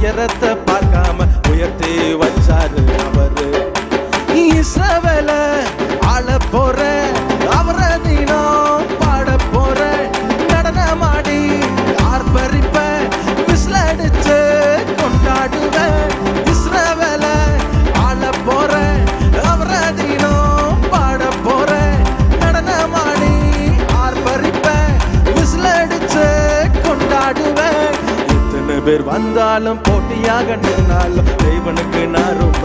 உயரத்தை பார்க்காம உயர்த்தி வச்சாரு அவரு. இஸ்ரவேல ஆள போற அவரை தினம் பாட போற, நடனமாடி ஆர்ப்பரிப்ப விசில் அடிச்சு கொண்டாடுவேன். இஸ்ரவேல ஆள போற அவரை தினம் பாட போற, நடனமாடி ஆர்ப்பரிப்ப விசில் அடிச்சு கொண்டாடுவேன். எத்தனை பேர் வந்தாலும் போட்டியாக நின்னாலும் தேவனுக்கு நான் ரொம்ப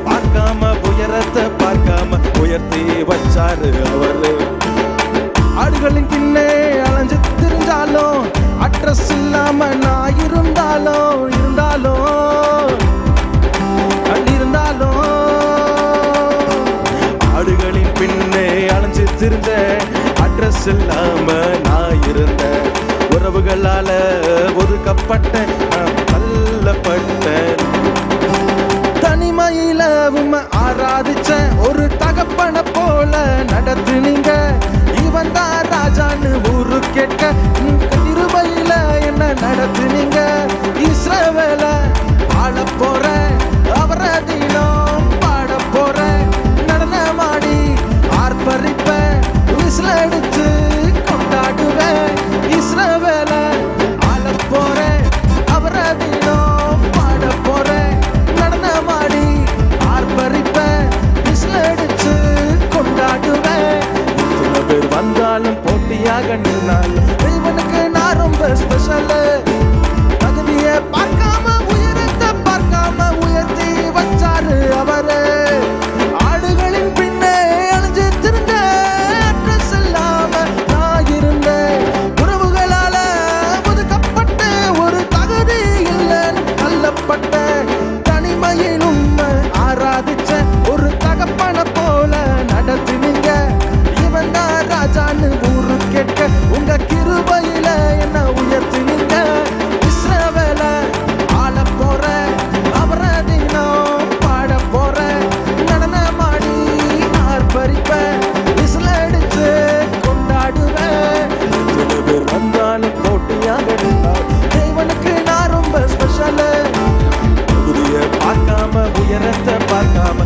பார்க்காம உயரத்தை பார்க்காம உயர்த்தி வச்சாரு அவரு. ஆடுகளின் பின்னே அலைஞ்சு திரிஞ்சாலும் அட்ரஸ் இல்லாம நான் இருந்தாலும் ஆடுகளின் பின்னே அலைஞ்சு திரிந்த அட்ரஸ் இல்லாம நான் இருந்த, உறவுகளால ஒதுக்கப்பட்ட தள்ளப்பட்டேன். தனிமையில உம்மை ஆராதிச்ச ஒரு தகப்பன போல நடத்துனீங்க. இவன் தான் ராஜான்னு ஊரு கேட்க கிருபையில என்ன நடத்துனீங்க. இஸ்ரவேல ஆள போற அவரை தினம் பாட போற, நடனமாடி ஆர்ப்பரிப்ப விசில் அடிச்சு கொண்டாடுவேன். இஸ்ரவேல ஆள போற அவரை தினம் பாட போற, நடனமாடி ஆர்ப்பரிப்ப விசில் அடிச்சு கொண்டாடுவேன். இத்தனை பேர் வந்தாலும் போட்டியாக நின்னாலும் இவனுக்கு நான் ரொம்ப ஸ்பெஷல். தகுதியை பார்க்காம உயரத்தை பார்க்காம உயர்த்தி வச்சாரு அவரு. ஆடுகளின் பின்னே அழிஞ்சு திருந்த அட்ரஸ் இல்லாம நான் இருந்தேன். உறவுகளால ஒதுக்கப்பட்டு ஒரு தகுதி இல்லைன்னு தள்ளப்பட்ட, தனிமையில் உண்மை ஆராதிச்ச ஒரு தகப்பன போல நடத்தினீங்க. இவன் தான் ராஜான்னு ஊரு கேட்க உங்க கிருபையில என்ன உயர்த்தினீங்க. இஸ்ரவேல ஆள போற அவரை தினம் பாட போற, நடனமாடி ஆர்ப்பரிப்ப விசில் அடிச்சு கொண்டாடுவேன். சில பேர் வந்தாலும் போட்டியாக இருந்தால் தேவனுக்கு நான் ரொம்ப ஸ்பெஷல். பார்க்காம உயரத்தை பார்க்காம